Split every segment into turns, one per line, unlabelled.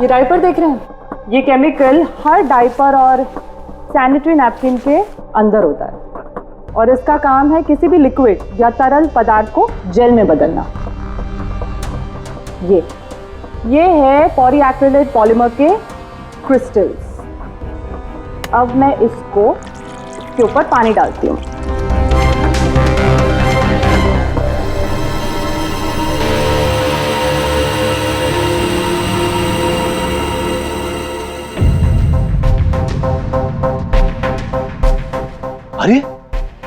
ये डायपर देख रहे हैं, ये केमिकल हर डायपर और सैनिटरी नैपकिन के अंदर होता है और इसका काम है किसी भी लिक्विड या तरल पदार्थ को जेल में बदलना। ये है पॉलीएक्रिलेट पॉलीमर के क्रिस्टल्स। अब मैं इसको के ऊपर पानी डालती हूँ।
अरे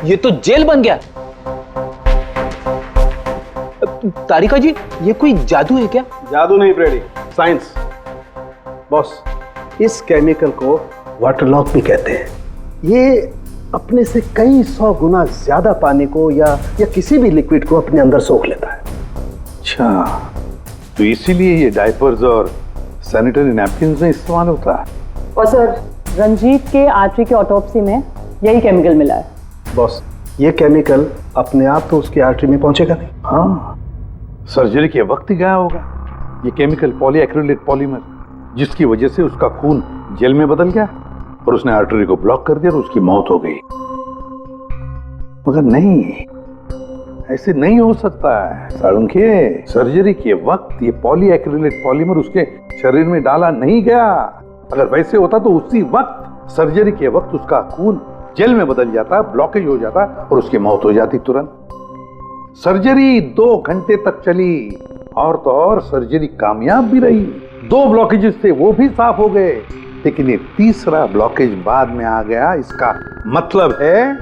ये तो जेल बन गया। तारिका जी, ये कोई जादू है क्या?
जादू नहीं फ्रेडी, साइंस। बॉस, इस केमिकल को वाटर लॉक भी कहते हैं। ये अपने से कई 100 गुना ज्यादा पानी को या किसी भी लिक्विड को अपने अंदर सोख लेता है।
अच्छा, तो इसीलिए ये डायपर्स और सैनिटरी नैपकिन्स में इस्तेमाल होता है।
और सर, रंजीत के आर्टरी के ऑटोप्सी में यही केमिकल मिला है।
बॉस, ये केमिकल अपने आप तो उसकी आर्टरी में पहुंचेगा नहीं।
हाँ, सर्जरी के वक्त ही गया होगा। ये केमिकल पॉलीएक्रिलेट पॉलीमर, जिसकी वजह से उसका खून जेल में बदल गया और उसने आर्टरी को ब्लॉक कर दिया और उसकी मौत हो गई। मगर नहीं, ऐसे नहीं हो सकता है साळुंखे। सर्जरी के वक्त ये पॉलीएक्रिलेट पॉलीमर उसके शरीर में डाला नहीं गया। अगर वैसे होता तो उसी वक्त सर्जरी के वक्त उसका खून जेल में बदल जाता, ब्लॉकेज हो जाता और उसकी मौत हो जाती तुरंत। सर्जरी 2 घंटे तक चली और तो और सर्जरी कामयाब भी रही। 2 ब्लॉकेजेस थे, वो भी साफ हो गए, लेकिन ये तीसरा ब्लॉकेज बाद में आ गया। इसका मतलब है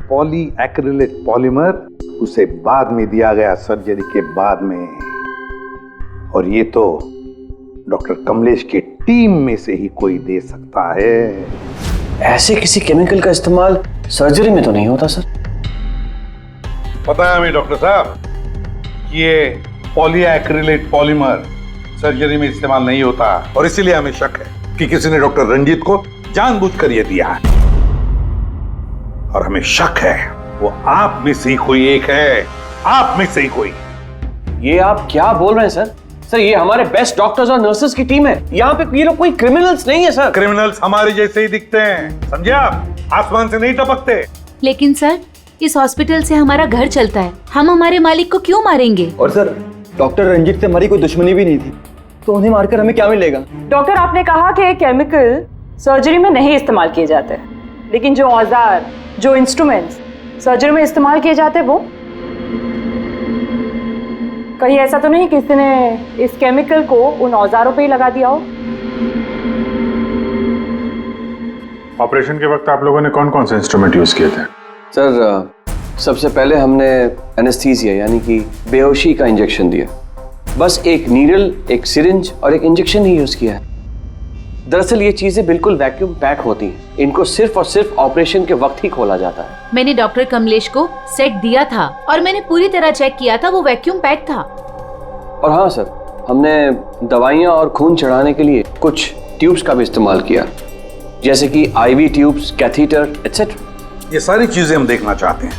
पॉलीएक्रिलेट पॉलीमर उसे बाद में दिया गया, सर्जरी के बाद में। और ये तो डॉक्टर कमलेश की टीम में से ही कोई दे सकता है।
ऐसे किसी केमिकल का इस्तेमाल सर्जरी में तो नहीं होता सर।
पता है हमें डॉक्टर साहब, ये पॉलीएक्रिलेट पॉलीमर सर्जरी में इस्तेमाल नहीं होता और इसीलिए हमें शक है कि किसी ने डॉक्टर रंजीत को जानबूझकर ये दिया है। और हमें शक है वो आप में से ही कोई एक है, आप में से ही कोई।
ये आप क्या बोल रहे हैं सर? सर, ये हमारे बेस्ट डॉक्टर्स और नर्सेस की टीम है। यहाँ पे ये लोग कोई क्रिमिनल्स नहीं है सर।
क्रिमिनल्स हमारे जैसे ही दिखते हैं, समझे आप? आसमान से नहीं टपकते।
लेकिन सर, इस हॉस्पिटल से हमारा घर चलता है, हम हमारे मालिक को क्यों मारेंगे?
और सर, डॉक्टर रंजीत से हमारी कोई दुश्मनी भी नहीं थी, तो उन्हें मारकर हमें क्या मिलेगा?
डॉक्टर, आपने कहा कि ये केमिकल सर्जरी में नहीं इस्तेमाल किए जाते, लेकिन जो औजार, जो इंस्ट्रूमेंट्स सर्जरी में इस्तेमाल किए जाते हैं, वो कहीं ऐसा तो नहीं किसी ने इस केमिकल को उन औजारों पे ही लगा दिया हो?
ऑपरेशन के वक्त आप लोगों ने कौन कौन से इंस्ट्रूमेंट यूज किए थे?
सर, सबसे पहले हमने एनेस्थीसिया यानी कि बेहोशी का इंजेक्शन दिया। बस एक नीडल, एक सिरिंज और एक इंजेक्शन ही यूज किया है। दरअसल ये चीजें बिल्कुल वैक्यूम पैक होती हैं। इनको सिर्फ और सिर्फ ऑपरेशन के वक्त ही खोला जाता है।
मैंने डॉक्टर कमलेश को सेट दिया था और मैंने पूरी तरह चेक किया था, वो वैक्यूम पैक था।
और हाँ सर, हमने दवाइयाँ और खून चढ़ाने के लिए कुछ ट्यूब्स का भी इस्तेमाल किया, जैसे कि IV ट्यूब्स, कैथीटर एटसेट्रा।
ये सारी चीजें हम देखना चाहते हैं।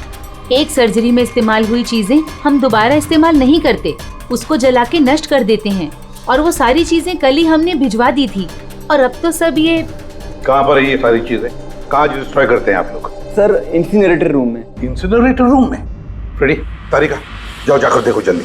एक सर्जरी में इस्तेमाल हुई चीजें हम दोबारा इस्तेमाल नहीं करते, उसको जला के नष्ट कर देते हैं। और वो सारी चीजें कल ही हमने भिजवा दी थी और अब तो सब ये
कहाँ पर है ये सारी चीजें? कहाँ डिस्ट्रॉय करते हैं आप लोग?
सर, इंसिनरेटर रूम में।
इंसिनरेटर रूम में? फ्रेडी, तारिका, जाओ जाकर देखो जल्दी।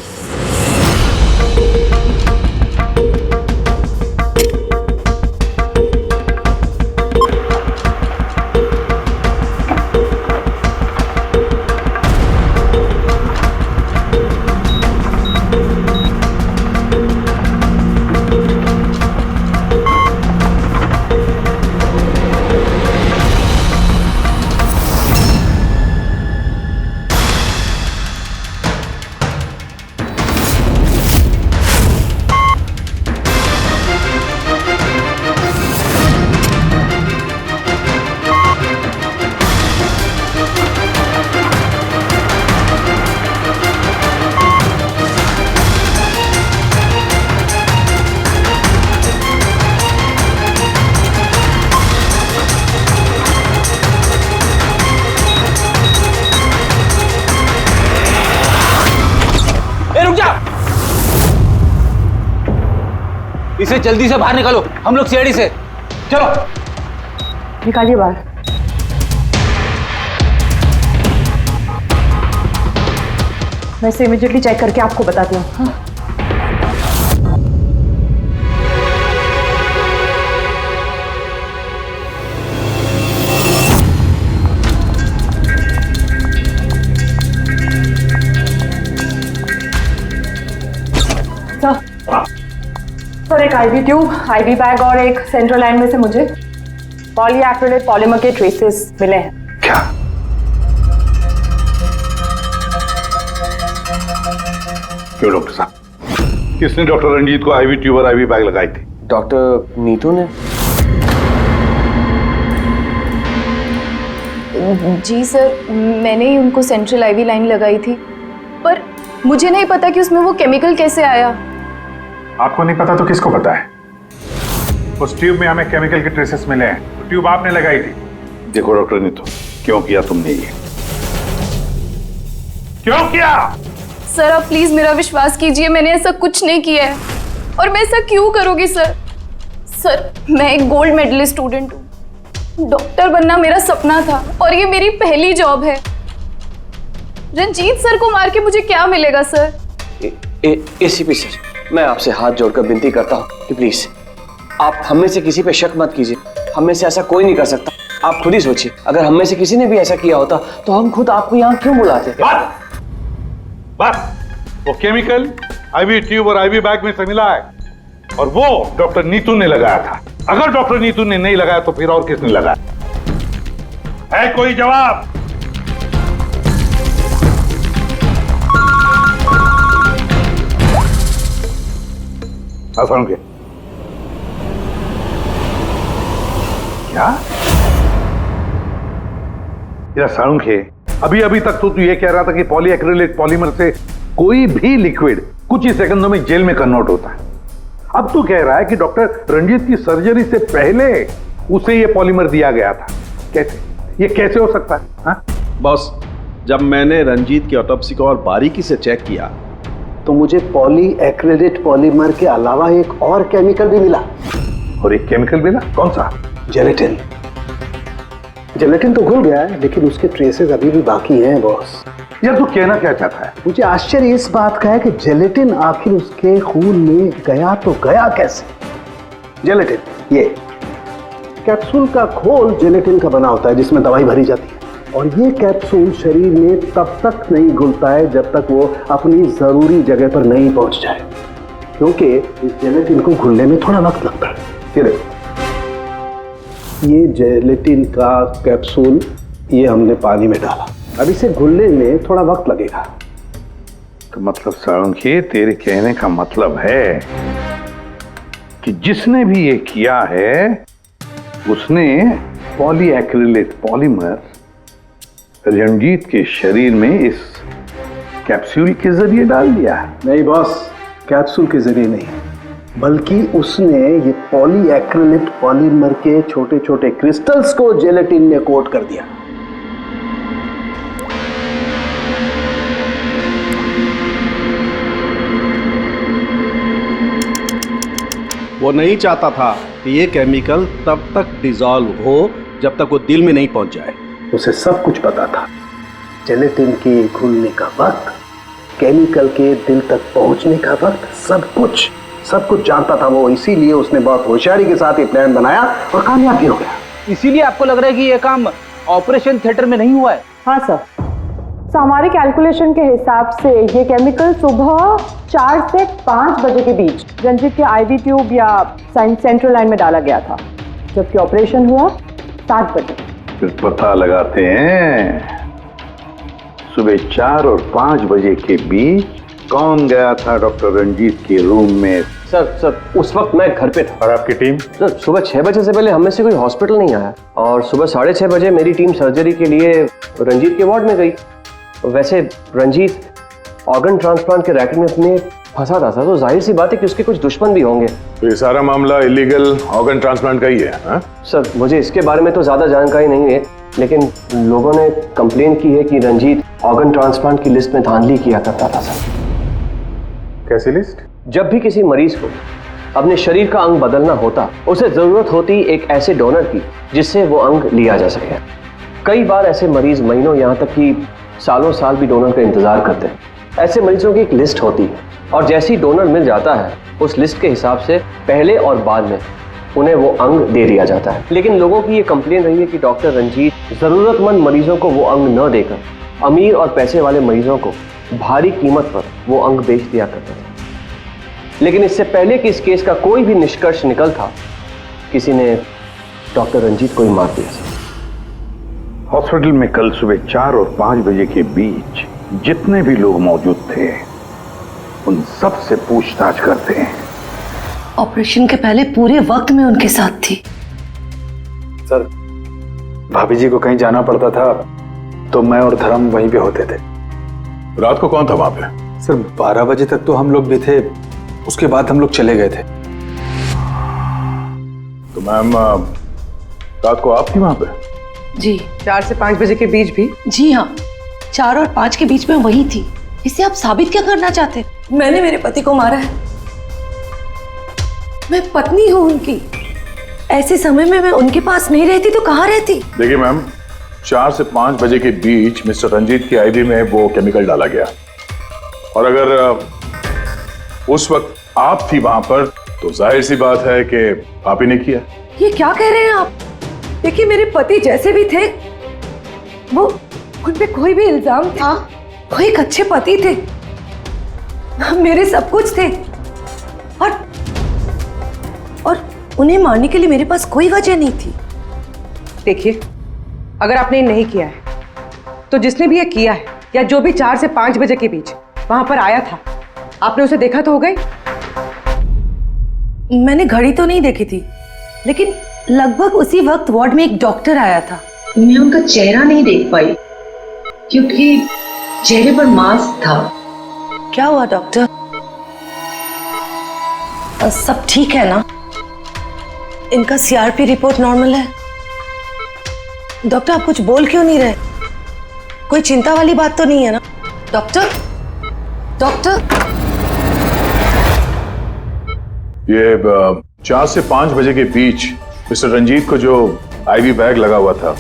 इसे जल्दी से बाहर निकालो, हम लोग सीआईडी से। चलो
निकालिए बाहर। मैं इसे इमीडिएटली चेक करके आपको बताती हूँ। हाँ? सर एक आईवी ट्यूब, आईवी बैग और एक सेंट्रल लाइन में से मुझे पॉलीएक्रिलेट पॉलीमर के ट्रेसेस मिले हैं।
क्या? क्यों डॉक्टर साहब, किसने डॉक्टर रंजीत को आईवी ट्यूब और आईवी बैग लगाई थी?
डॉक्टर नीतू ने।
जी सर, मैंने ही उनको सेंट्रल आईवी लाइन लगाई थी, पर मुझे नहीं पता कि उसमें वो केमिकल कैसे आया।
आपको नहीं पता तो किसको पता है? उस ट्यूब में हमें केमिकल के ट्रेसेस मिले हैं, तो ट्यूब आपने लगाई थी।
देखो डॉक्टर नीतू, क्यों किया तुमने ये? क्यों किया?
सर आप प्लीज मेरा विश्वास कीजिए, मैंने ऐसा कुछ नहीं किया है। और मैं ऐसा क्यों करूंगी सर? सर मैं एक गोल्ड मेडलिस्ट स्टूडेंट हूँ, डॉक्टर बनना मेरा सपना था और ये मेरी पहली जॉब है। रंजीत सर को मार के मुझे क्या मिलेगा सर?
एसीपी सर, मैं आपसे हाथ जोड़कर विनती करता हूँ कि प्लीज आप हम में से किसी पे शक मत कीजिए। हम में से ऐसा कोई नहीं कर सकता। आप खुद ही सोचिए, अगर हम में से किसी ने भी ऐसा किया होता तो हम खुद आपको यहाँ क्यों बुलाते?
बस वो केमिकल आईवी ट्यूब और आईवी बैग में से मिला है और वो डॉक्टर नीतू ने लगाया था। अगर डॉक्टर नीतू ने नहीं लगाया तो फिर और किसने लगाया? है कोई जवाब? असंख्य क्या? सांख्य, अभी अभी तक तो तू ये कह रहा था कि पॉलीएक्रिलेट पॉलीमर से कोई भी लिक्विड कुछ ही सेकंडों में जेल में कन्वर्ट होता है। अब तू कह रहा है कि डॉक्टर रंजीत की सर्जरी से पहले उसे ये पॉलीमर दिया गया था। कैसे? ये कैसे हो सकता है? हाँ?
बॉस, जब मैंने रंजीत की ऑटोप्सी को और बारीकी से चेक किया
तो मुझे पॉलीएक्रिलेट पॉलीमर के अलावा एक और केमिकल भी मिला।
और एक केमिकल मिला? कौन सा?
जेलेटिन। जेलेटिन तो घुल गया है, लेकिन उसके ट्रेसेस अभी भी बाकी हैं बॉस।
यार तू कहना क्या चाहता है?
मुझे आश्चर्य इस बात का है कि जेलेटिन आखिर उसके खून में गया तो गया कैसे? जेलेटिन, ये कैप्सूल का खोल जेलेटिन का बना होता है जिसमें दवाई भरी जाती है, और ये कैप्सूल शरीर में तब तक नहीं घुलता है जब तक वो अपनी जरूरी जगह पर नहीं पहुंच जाए, क्योंकि इस जेलेटिन को घुलने में थोड़ा वक्त लगता है। ये जेलेटिन का कैप्सूल ये हमने पानी में डाला, अब इसे घुलने में थोड़ा वक्त लगेगा।
तो मतलब साळुंखे, तेरे कहने का मतलब है कि जिसने भी ये किया है उसने पॉलीएक्रिलेट पॉलीमर रंजीत के शरीर में इस कैप्सूल के जरिए डाल दिया है।
नहीं बॉस, कैप्सूल के जरिए नहीं, बल्कि उसने ये पॉलीएक्रिलेट पॉलीमर के छोटे छोटे क्रिस्टल्स को जेलेटिन में कोट कर दिया।
वो नहीं चाहता था कि ये केमिकल तब तक डिसॉल्व हो जब तक वो दिल में नहीं पहुंच जाए।
उसे सब कुछ पता था, जेलेटिन के घुलने का वक्त, केमिकल के दिल तक पहुंचने का वक्त, सब कुछ जानता था वो। इसीलिए उसने बहुत होशियारी के साथ ये प्लान बनाया और कामयाब भी हो गया।
इसीलिए आपको लग रहा है कि ये काम ऑपरेशन थिएटर में नहीं हुआ है?
हाँ सर, तो हमारे कैलकुलेशन के हिसाब से ये केमिकल सुबह 4 से 5 बजे के बीच रंजीत के आईवी ट्यूब या सेंट्रल लाइन में डाला गया था, जबकि ऑपरेशन हुआ 7 बजे।
फिर पता लगाते हैं सुबह 4 और 5 बजे के बीच कौन गया था डॉक्टर रंजीत के रूम में।
सर उस वक्त मैं घर पे था।
और आपकी टीम?
सर सुबह 6 बजे से पहले हम में से कोई हॉस्पिटल नहीं आया, और सुबह 6:30 बजे मेरी टीम सर्जरी के लिए रंजीत के वार्ड में गई। वैसे रंजीत ऑर्गन ट्रांसप्लांट के रैकेट में अपने फंसा था, तो जाहिर सी बात है कि उसके कुछ दुश्मन भी होंगे।
तो ये सारा मामला इलीगल ऑर्गन ट्रांसप्लांट का ही है? हाँ?
सर मुझे इसके बारे में तो ज़्यादा जानकारी नहीं है, लेकिन लोगों ने कंप्लेन की है कि रंजीत ऑर्गन ट्रांसप्लांट की लिस्ट में धांधली किया करता था। सर
कैसी लिस्ट?
जब भी किसी मरीज को अपने शरीर का अंग बदलना होता, उसे जरूरत होती एक ऐसे डोनर की जिससे वो अंग लिया जा सके। कई बार ऐसे मरीज महीनों यहाँ तक कि सालों साल भी डोनर का इंतजार करते हैं। ऐसे मरीजों की एक लिस्ट होती है और जैसे ही डोनर मिल जाता है उस लिस्ट के हिसाब से पहले और बाद में उन्हें वो अंग दे दिया जाता है। लेकिन लोगों की ये कंप्लेन रही है कि डॉक्टर रंजीत जरूरतमंद मरीजों को वो अंग न देकर अमीर और पैसे वाले मरीजों को भारी कीमत पर वो अंग बेच दिया करते थे। लेकिन इससे पहले कि इस केस का कोई भी निष्कर्ष निकल था, किसी ने डॉक्टर रंजीत को ही मार दिया।
हॉस्पिटल में कल सुबह 4 और 5 बजे के बीच जितने भी लोग मौजूद थे उन सब से पूछताछ करते हैं।
ऑपरेशन के पहले पूरे वक्त में उनके साथ थी।
सर, भाभी जी को कहीं जाना पड़ता था तो मैं और धर्म वहीं पे होते थे।
रात को कौन था वहां पे?
सर 12 बजे तक तो हम लोग भी थे, उसके बाद हम लोग चले गए थे।
तो मैम रात को आप थी वहां पे?
जी
4 से 5 बजे के बीच भी?
जी हाँ, 4 और 5 के बीच में वही थी। इसे आप साबित क्या करना चाहते? मैंने मेरे पति को मारा है, मैं पत्नी हूँ उनकी। ऐसे समय में मैं उनके पास नहीं रहती तो कहाँ रहती?
देखिए मैम, 4 से 5 बजे के बीच मिस्टर रंजीत की आईवी में वो केमिकल डाला गया, और अगर उस वक्त आप थी वहां पर तो जाहिर सी बात है कि आप ही ने किया।
ये क्या कह रहे हैं आप? देखिए, मेरे पति जैसे भी थे, वो उन पे कोई भी इल्जाम था, वो एक अच्छे पति थे, मेरे सब कुछ थे, और उन्हें मारने के लिए मेरे पास कोई वजह नहीं थी।
देखिए, अगर आपने नहीं किया है तो जिसने भी ये किया है या जो भी 4 से 5 बजे के बीच वहां पर आया था, आपने उसे देखा तो होगा ही।
मैंने घड़ी तो नहीं देखी थी, लेकिन लगभग उसी वक्त वार्ड में एक डॉक्टर आया था। मैं उनका चेहरा नहीं देख पाई क्योंकि चेहरे पर मास्क था। क्या हुआ डॉक्टर? सब ठीक है ना? इनका सीआरपी रिपोर्ट नॉर्मल है। डॉक्टर, आप कुछ बोल क्यों नहीं रहे? कोई चिंता वाली बात तो नहीं है ना? Doctor, doctor.
ये 4 से 5 बजे के बीच मिस्टर रंजीत को जो आईवी बैग लगा हुआ था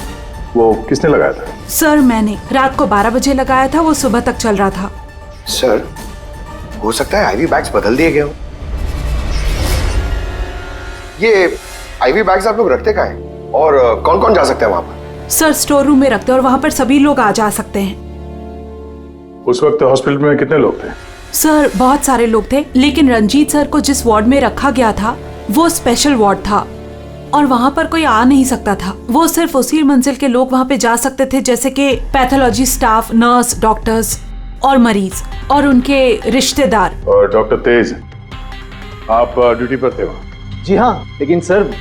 वो किसने लगाया था?
सर, मैंने रात को 12 बजे लगाया था, वो सुबह तक चल रहा था।
सर, हो सकता है आईवी बैग्स बदल दिए गए हो। ये आईवी बैग्स आप लोग रखते कहाँ हैं और कौन कौन जा सकता है वहां पर?
सर, स्टोर रूम में रखते हैं और वहां पर सभी लोग आ जा सकते हैं।
उस वक्त हॉस्पिटल में कितने लोग थे?
सर, बहुत सारे लोग थे, लेकिन रंजीत सर को जिस वार्ड में रखा गया था वो स्पेशल वार्ड था और वहां पर कोई आ नहीं सकता था। वो सिर्फ उसी मंजिल के लोग वहां पे जा सकते थे, जैसे कि पैथोलॉजी स्टाफ, नर्स, डॉक्टर्स और मरीज और उनके रिश्तेदार।
और डॉक्टर तेज, आप ड्यूटी पर थे वहाँ?
जी हाँ, लेकिन सर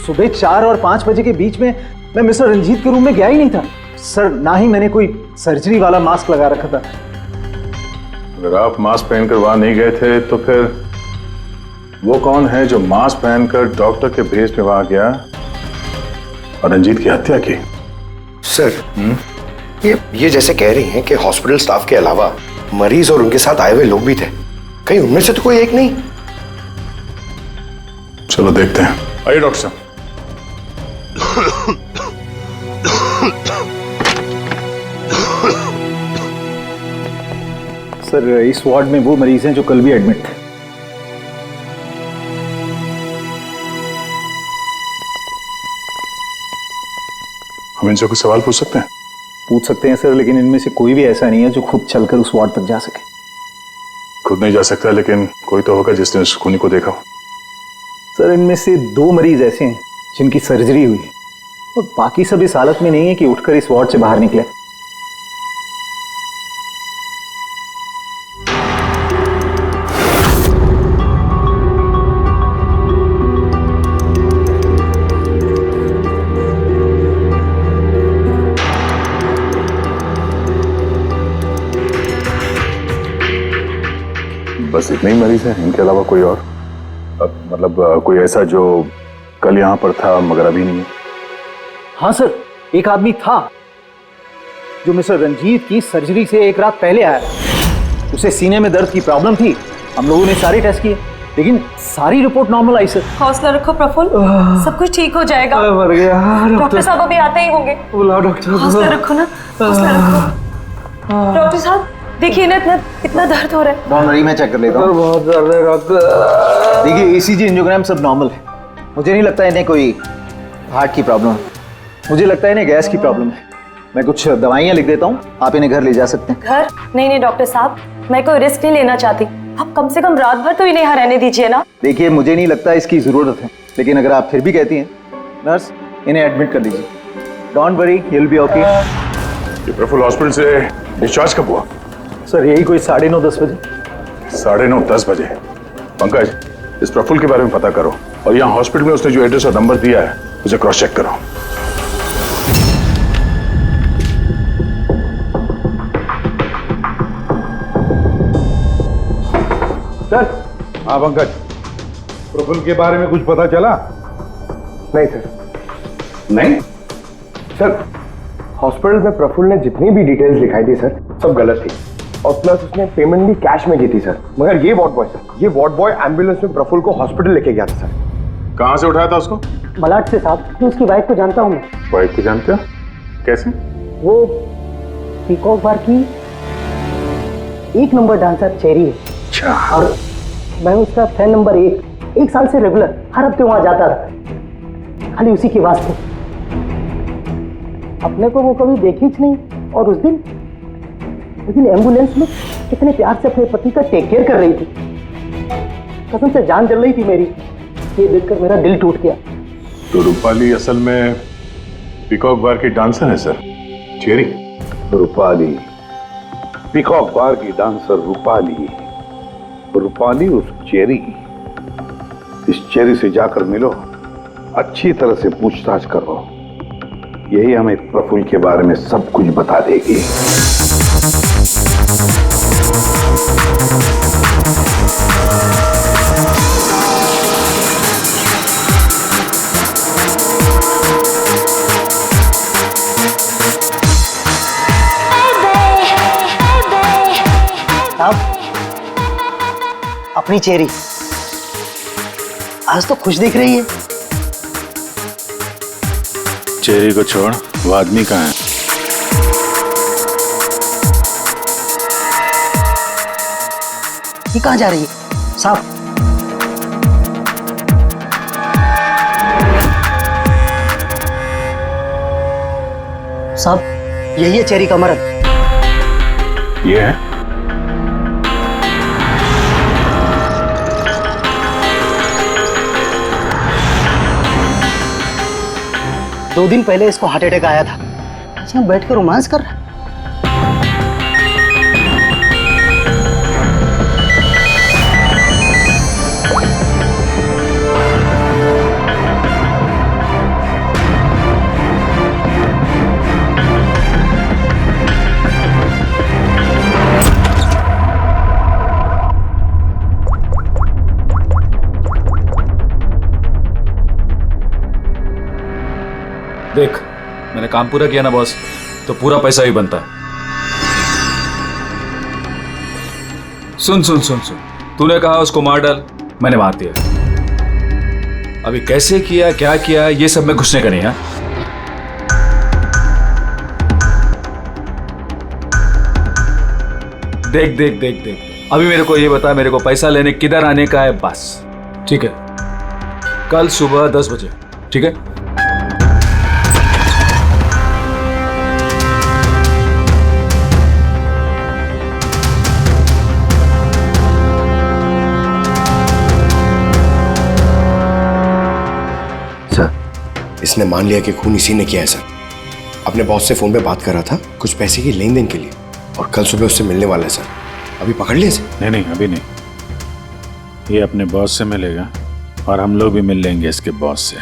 सुबह 4 और 5 बजे के बीच में मैं मिस्टर रंजीत के रूम में गया ही नहीं था सर। ना ही मैंने कोई सर्जरी वाला मास्क लगा रखा था।
अगर आप मास्क पहनकर वहां नहीं गए थे तो फिर वो कौन है जो मास्क पहनकर डॉक्टर के भेस में वहां गया और रंजीत की हत्या की?
सर, ये जैसे कह रही हैं कि हॉस्पिटल स्टाफ के अलावा मरीज और उनके साथ आए हुए लोग भी थे, कहीं उनमें से तो कोई एक नहीं?
चलो देखते हैं। आइए डॉक्टर साहब।
सर, इस वार्ड में वो मरीज हैं जो कल भी एडमिट थे।
हम इनसे कुछ सवाल पूछ सकते हैं?
पूछ सकते हैं सर, लेकिन इनमें से कोई भी ऐसा नहीं है जो खुद चलकर उस वार्ड तक जा सके।
खुद नहीं जा सकता, लेकिन कोई तो होगा जिसने उस खूनी को देखा हो।
सर, इनमें से 2 मरीज ऐसे हैं जिनकी सर्जरी हुई और बाकी सब इस हालत में नहीं है कि उठकर इस वार्ड से बाहर निकले।
बस इतने ही मरीज हैं, इनके अलावा कोई और? मतलब कोई ऐसा जो कल यहाँ पर था मगर अभी नहीं है?
हाँ सर, एक आदमी था जो मिस्टर रंजीत की सर्जरी से एक रात पहले आया। उसे सीने में दर्द की प्रॉब्लम थी। हम लोगों ने सारे टेस्ट किए, लेकिन सारी रिपोर्ट नॉर्मल आई सर।
हौसला रखो प्रफुल्ल, सब कुछ ठीक हो जाएगा।
मर गया
डॉक्टर साहब अभी आते ही होंगे।
बुलाओ डॉक्टर।
हौसला रखो ना, हौसला रखो। डॉक्टर साहब देखिए ना, इतना दर्द हो रहा है।
डॉन वरी, मैं चेक कर लेता हूँ। बहुत दर्द है डॉक्टर। देखिए ECG एंजियोग्राम सब नॉर्मल है। मुझे नहीं लगता इन्हें कोई हार्ट की प्रॉब्लम है, मुझे लगता है इन्हें गैस की प्रॉब्लम है। मैं कुछ दवाइयाँ लिख देता हूँ, आप इन्हें घर ले जा सकते हैं।
घर? नहीं डॉक्टर साहब, मैं कोई रिस्क नहीं लेना चाहती। आप कम से कम रात भर तो इन्हें यहाँ रहने दीजिए ना।
देखिए मुझे नहीं लगता इसकी जरूरत है, लेकिन अगर आप फिर भी कहती हैं, नर्स इन्हें एडमिट कर दीजिए। Don't worry, he will be okay.
ये प्रफुल्ल हॉस्पिटल से डिस्चार्ज कब हुआ?
सर यही कोई 9:30-10 बजे।
9:30-10 बजे। पंकज, इस प्रफुल्ल के बारे में पता करो और यहाँ हॉस्पिटल में उसने जो एड्रेस और नंबर दिया है उसे क्रॉस चेक करो।
सर। हाँ पंकज, प्रफुल्ल के बारे में कुछ पता चला?
नहीं सर।
नहीं
सर, हॉस्पिटल में प्रफुल्ल ने जितनी भी डिटेल्स दिखाई थी सर, सब गलत थी और प्लस उसने पेमेंट भी कैश में की थी सर। मगर ये वार्ड बॉय सर, ये वार्ड बॉय एम्बुलेंस में प्रफुल्ल को हॉस्पिटल लेके गया था सर।
कहाँ से उठाया था उसको?
मलाड से साहब, तो उसकी वाइफ को जानता हूँ मैं।
वाइफ को जानते हो? कैसे?
वो पीकॉक बार की 1 नंबर डांसर चेरी है।
अच्छा।
और मैं उसका फैन नंबर 1 साल से रेगुलर हर हफ्ते वहां जाता था, खाली उसी के वास्ते। अपने को वो कभी देखी ही नहीं, और उस दिन एम्बुलेंस में कितने प्यार से अपने पति का टेक केयर कर रही थी। कसम से जान जल रही थी मेरी। ये देखकर मेरा दिल टूट गया।
तो रूपाली असल में पीकॉक बार की डांसर है सर, चेरी।
रूपाली पीकॉक बार की डांसर रूपाली उस चेरी। इस चेरी से जाकर मिलो, अच्छी तरह से पूछताछ करो, यही हमें प्रफुल्ल के बारे में सब कुछ बता देगी।
अपनी चेरी आज तो खुश दिख रही है।
चेरी को छोड़, वो आदमी कहाँ है?
ये कहाँ जा रही है साहब? साहब यही है चेरी का मर्द।
ये है?
दो दिन पहले इसको हार्ट अटैक आया था, यहाँ बैठ कर रोमांस कर रहा है।
देख, मैंने काम पूरा किया ना बॉस, तो पूरा पैसा ही बनता है। सुन सुन सुन सुन, तूने कहा उसको मार डाल, मैंने मार दिया। अभी कैसे किया, क्या किया, ये सब में घुसने का नहीं है। देख देख देख देख, अभी मेरे को ये बता, मेरे को पैसा लेने किधर आने का है बस, ठीक है? कल सुबह 10 बजे, ठीक है?
इसने मान लिया कि खून इसी ने किया है सर। अपने बॉस से फोन पे बात कर रहा था कुछ पैसे की लेन देन के लिए, और कल सुबह उससे मिलने वाला है सर। अभी पकड़ लिया सर?
नहीं, अभी नहीं। ये अपने बॉस से मिलेगा और हम लोग भी मिल लेंगे इसके बॉस से।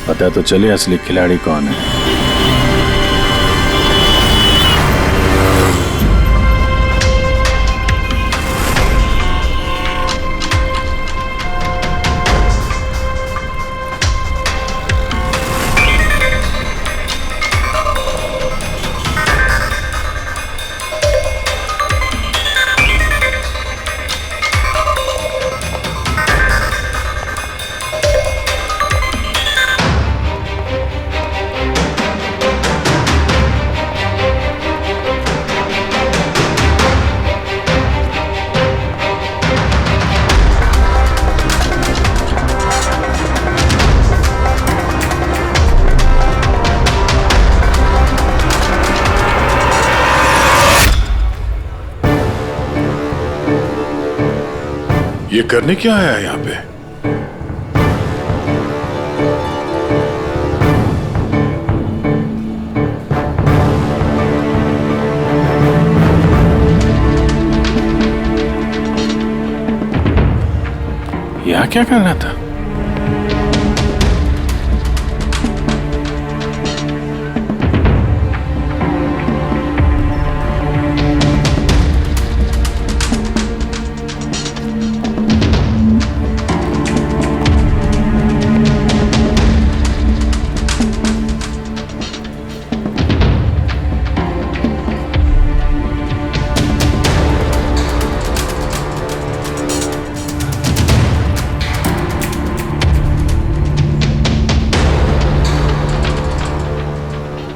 पता तो चले असली खिलाड़ी कौन है। ये करने क्या आया यहाँ पे? यहाँ क्या करना था?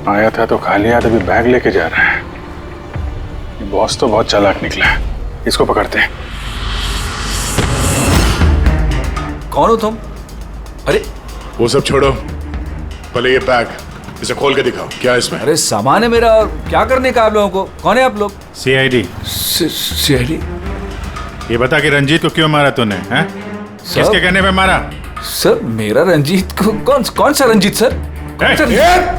आया था तो खाली हाथ, अभी बैग लेके जा रहा है। ये बॉस तो बहुत चालाक निकला है, इसको पकड़ते हैं।
कौन हो तुम? अरे
वो सब छोड़ो, पहले ये बैग इसे खोल के दिखाओ, क्या है इसमें?
अरे सामान है मेरा, और क्या करने का आप लोगों को? कौन है आप लोग?
सीआईडी।
सीआईडी?
ये बता कि रंजीत को क्यों मारा तूने? हैं? किसके कहने पे मारा?
सर मेरा रंजीत को कौन सा रंजीत सर? कौन सा रंजीत?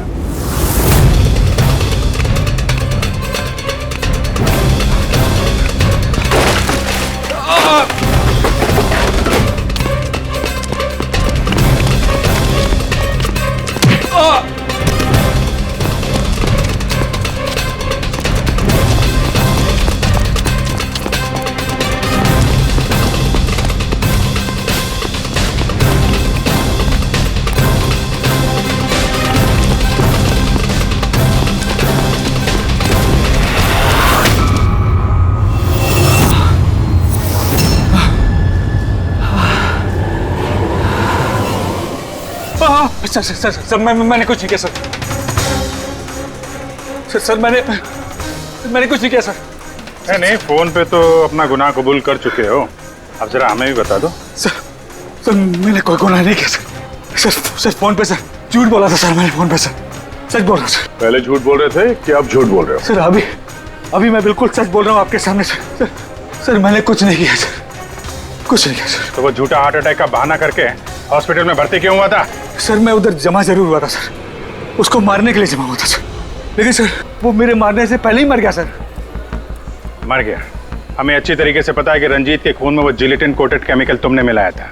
सर मैंने कुछ नहीं किया सर मैंने कुछ नहीं किया सर।
नहीं, फोन पे तो अपना गुनाह कबूल कर चुके हो, अब जरा हमें भी बता दो।
सर मैंने कोई गुनाह नहीं किया सर फोन पे सर झूठ बोला था सर, मैंने फोन पे सच बोल रहा हूँ सर।
पहले झूठ बोल रहे थे कि अब झूठ बोल रहे हो?
सर अभी मैं बिल्कुल सच बोल रहा हूँ आपके सामने सर मैंने कुछ नहीं किया सर, कुछ नहीं किया सर।
तो वो झूठा हार्ट अटैक का बहाना करके हॉस्पिटल में भर्ती क्यों हुआ था?
सर मैं उधर जमा जरूर हुआ था सर, उसको मारने के लिए जमा हुआ था सर, लेकिन सर वो मेरे मारने से पहले ही मर गया सर।
मर गया? हमें अच्छी तरीके से पता है कि रंजीत के खून में वो जिलेटिन कोटेड केमिकल तुमने मिलाया था,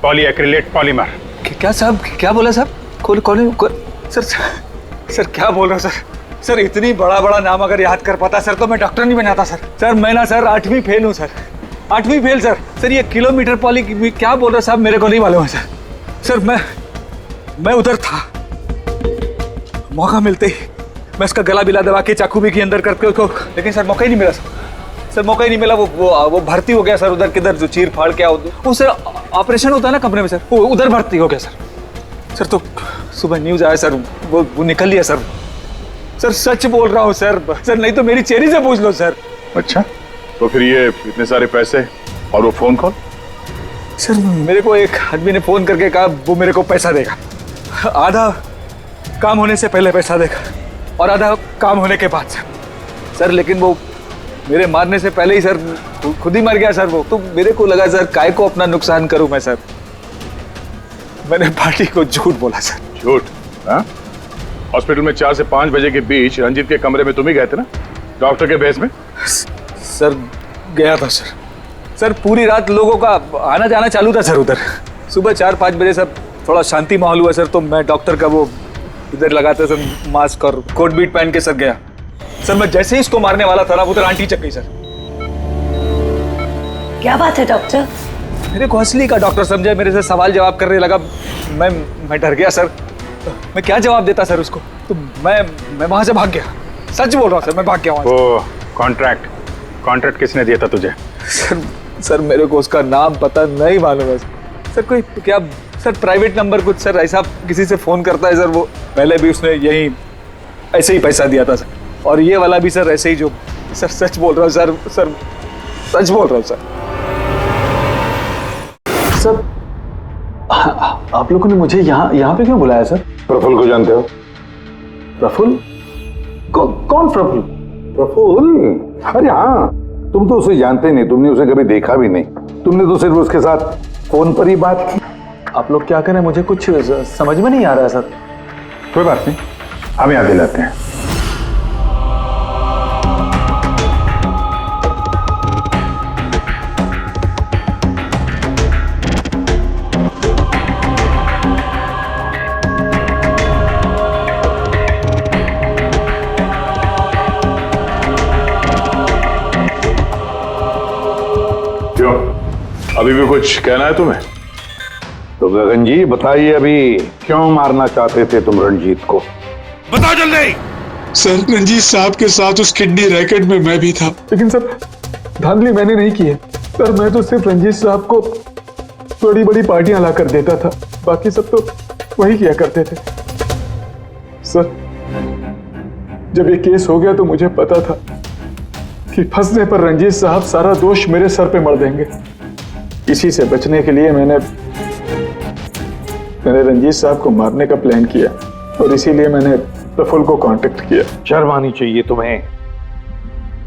पॉलीएक्रिलेट पॉलीमर।
क्या साहब, क्या बोला साहब? सर क्या बोल रहे हो सर? इतनी बड़ा नाम अगर याद कर पाता सर तो मैं डॉक्टर नहीं बनाता सर मैं ना सर 8वीं फेल हूँ सर, 8वीं फेल सर ये किलोमीटर पॉली क्या बोल रहे हो साहब, मेरे को नहीं मालूम है सर मैं उधर था, मौका मिलते ही मैं उसका गला बिला दबा के चाकू भी के अंदर करके उसको, लेकिन सर मौका ही नहीं मिला सर मौका ही नहीं मिला। वो भर्ती हो गया सर उधर, किधर जो चीर फाड़ क्या वो सर ऑपरेशन होता है ना कमरे में सर, वो उधर भर्ती हो गया सर तो सुबह न्यूज आया सर, वो निकल लिया सर सच बोल रहा हूँ सर नहीं तो मेरी चेहरे से पूछ लो सर।
अच्छा, तो फिर ये इतने सारे पैसे और वो फोन कॉल?
सर मेरे को एक आदमी ने फोन करके कहा वो मेरे को पैसा देगा, आधा काम होने से पहले पैसा देगा और आधा काम होने के बाद सर लेकिन वो मेरे मारने से पहले ही सर खुद ही मर गया सर वो, तो मेरे को लगा सर काय को अपना नुकसान करूं मैं सर, मैंने पार्टी को झूठ बोला सर।
झूठ? हाँ, हॉस्पिटल में 4 से 5 बजे के बीच रंजीत के कमरे में तुम ही गए थे ना डॉक्टर के भेस में?
सर गया था सर पूरी रात लोगों का आना जाना चालू था सर उधर, सुबह 4-5 बजे सर थोड़ा शांति माहौल हुआ सर, तो मैं डॉक्टर का वो इधर लगाते सर मास्क और कोट बीट पहन के सर गया सर, मैं जैसे ही इसको मारने वाला था ना उधर आंटी चक गई सर।
क्या बात है डॉक्टर?
मेरे को असली का डॉक्टर समझे, मेरे से सवाल जवाब करने लगा, मैं डर गया सर, मैं क्या जवाब देता सर उसको, तो मैं वहां से भाग गया, सच बोल रहा हूँ सर मैं भाग गया वहां से।
वो कॉन्ट्रैक्ट किसने दिया था तुझे?
सर मेरे को उसका नाम पता नहीं मालूम है सर, कोई क्या सर प्राइवेट नंबर कुछ सर ऐसा किसी से फोन करता है सर, वो पहले भी उसने यही ऐसे ही पैसा दिया था सर, और ये वाला भी सर ऐसे ही जो सर सच बोल रहा हूँ सर सच बोल रहा हूँ सर आप लोगों ने मुझे यहाँ पे क्यों बुलाया सर?
प्रफुल्ल को जानते हो?
प्रफुल्ल? कौन प्रफुल्ल?
प्रफुल्ल? अरे हाँ, तुम तो उसे जानते नहीं, तुमने उसे कभी देखा भी नहीं। तुमने तो सिर्फ उसके साथ फोन पर ही बात की।
आप लोग क्या करें, मुझे कुछ समझ में नहीं आ रहा है सर।
कोई बात नहीं, हम यहाँ दिलाते हैं। क्यों, अभी भी कुछ कहना है तुम्हें?
तो गगन जी बताइए, अभी क्यों मारना चाहते थे तुम रंजीत को?
बताओ जल्दी।
सर, रंजीत साहब के साथ उस किडनी रैकेट में मैं भी था।
लेकिन सर, धांधली मैंने नहीं की है सर। मैं तो सिर्फ रंजीत साहब को बड़ी बड़ी पार्टियां ला कर देता था, बाकी सब तो वही किया करते थे सर। जब ये केस हो गया तो मुझे पता था कि फंसने पर रंजीत साहब सारा दोष मेरे सर पे मढ़ देंगे। इसी से बचने के लिए मैंने रंजीत साहब को मारने का प्लान किया और इसीलिए मैंने प्रफुल्ल को कांटेक्ट किया।
शर्म आनी चाहिए तुम्हें,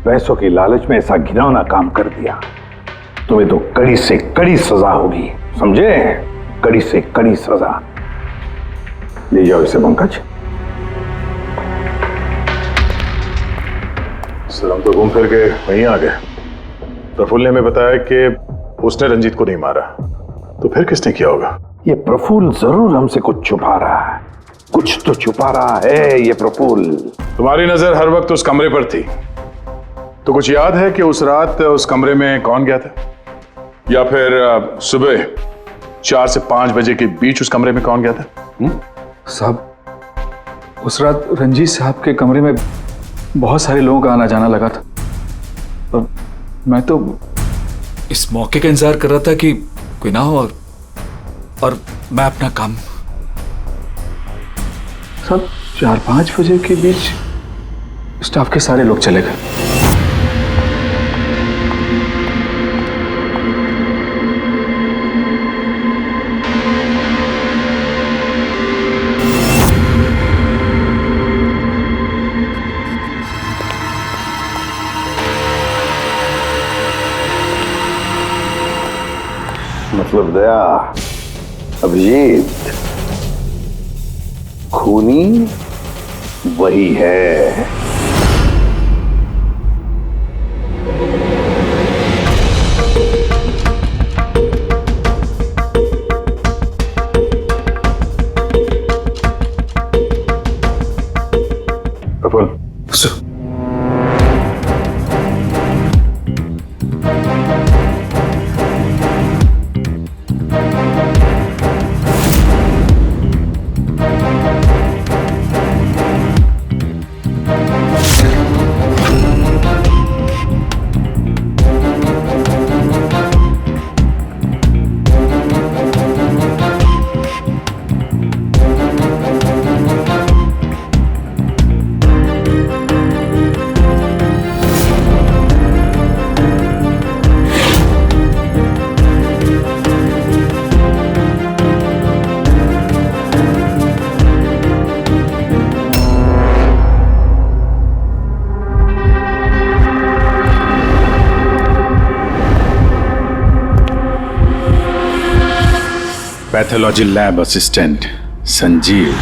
पैसों की लालच में ऐसा घिनौना काम कर दिया। तुम्हें तो कड़ी से कड़ी सजा होगी, समझे? कड़ी से कड़ी सजा। ले जाओ इसे पंकज।
सर, हम तो घूम फिर के वहीं आ गए। प्रफुल्ल ने हमें बताया कि उसने रंजीत को नहीं मारा, तो फिर किसने किया होगा?
ये प्रफुल्ल जरूर हमसे कुछ छुपा रहा है, कुछ तो छुपा रहा है ये प्रफुल्ल।
तुम्हारी नजर हर वक्त उस कमरे पर थी, तो कुछ याद है कि उस रात उस कमरे में कौन गया था? या फिर सुबह 4 से 5 बजे के बीच उस कमरे में कौन गया था?
साहब, उस रात रंजीत साहब के कमरे में बहुत सारे लोगों का आना जाना लगा था और मैं तो इस मौके का इंतजार कर रहा था कि कोई ना हो और मैं अपना काम। सब 4-5 बजे के बीच स्टाफ के सारे लोग चले गए।
मतलब दया, अभिजीत, खूनी वही है।
Prafull,
pathology lab assistant Sanjeev.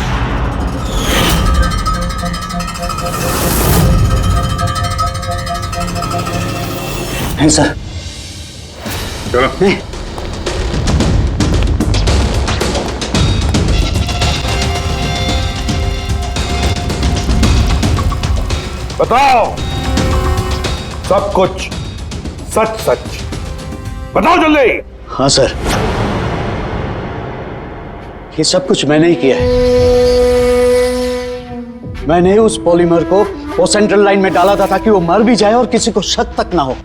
हैं सर?
चलो।
बताओ सब कुछ, सच सच बताओ जल्दी।
हाँ सर, ये सब कुछ मैंने ही किया है। मैंने उस पॉलीमर को वो सेंट्रल लाइन में डाला था ताकि वो मर भी जाए और किसी को शक तक ना हो।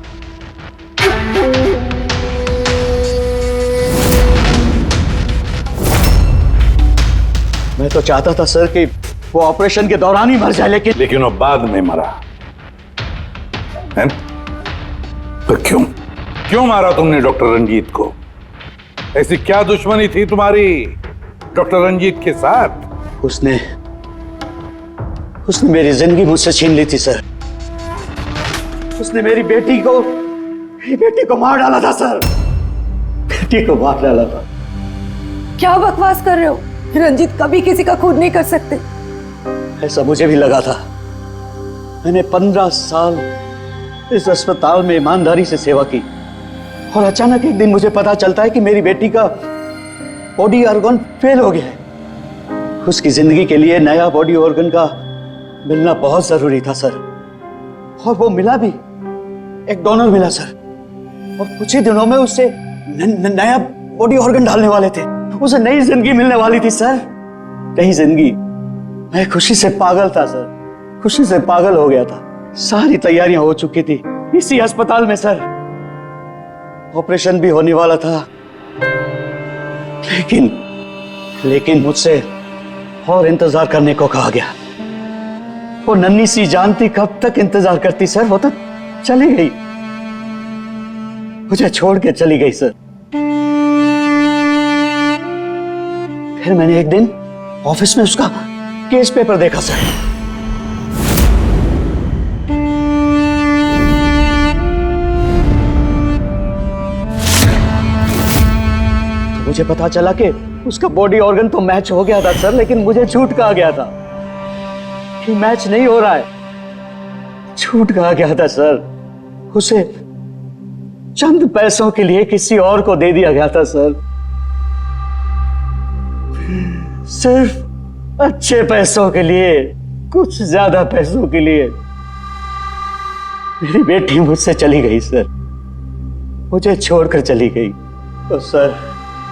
मैं तो चाहता था सर कि वो ऑपरेशन के दौरान ही मर जाए, लेकिन
वो बाद में मरा है? तो क्यों मारा तुमने डॉक्टर रंजीत को? ऐसी क्या दुश्मनी थी तुम्हारी डॉक्टर रंजीत के साथ?
उसने मेरी जिंदगी मुझसे छीन ली थी सर। उसने मेरी बेटी को मार डाला था सर। बेटी को मार डाला था।
क्या बकवास कर रहे हो? रंजीत कभी किसी का खून नहीं कर सकते।
ऐसा मुझे भी लगा था। मैंने 15 साल इस अस्पताल में ईमानदारी से सेवा की और अचानक एक दिन मुझे पता चलता है कि मेरी बेटी का बॉडी ऑर्गन फेल हो गया है। उसकी जिंदगी के लिए नया बॉडी ऑर्गन का मिलना बहुत जरूरी था सर, और वो मिला भी। एक डोनर मिला सर, और कुछ ही दिनों में उससे नया बॉडी ऑर्गन डालने वाले थे। उसे नई जिंदगी मिलने वाली थी सर, नई जिंदगी। मैं खुशी से पागल था सर, खुशी से पागल हो गया था। सारी तैयारियां हो चुकी थी इसी अस्पताल में सर, ऑपरेशन भी होने वाला था। लेकिन मुझसे और इंतजार करने को कहा गया। वो नन्ही सी जानती कब तक इंतजार करती सर, वो तो चली गई, मुझे छोड़ के चली गई सर। फिर मैंने एक दिन ऑफिस में उसका केस पेपर देखा सर। तो मुझे पता चला कि उसका बॉडी ऑर्गन तो मैच हो गया था सर, लेकिन मुझे झूठ कहा गया था कि मैच नहीं हो रहा है। झूठ कहा गया था सर। उसे चंद पैसों के लिए किसी और को दे दिया गया था सर, सिर्फ अच्छे पैसों के लिए, कुछ ज्यादा पैसों के लिए। मेरी बेटी मुझसे चली गई सर, मुझे छोड़कर चली गई। और सर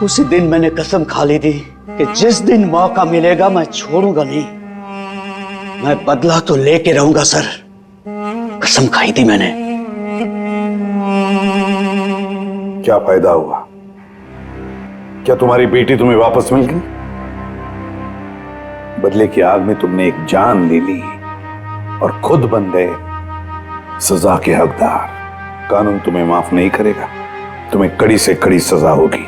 उसी दिन मैंने कसम खा ली थी कि जिस दिन मौका मिलेगा मैं छोड़ूंगा नहीं, मैं बदला तो लेके रहूंगा सर। कसम खाई थी मैंने।
क्या फायदा हुआ? क्या तुम्हारी बेटी तुम्हें वापस मिल गई? बदले की आग में तुमने एक जान ले ली और खुद बन गए सजा के हकदार। कानून तुम्हें माफ नहीं करेगा, तुम्हें कड़ी से कड़ी सजा होगी।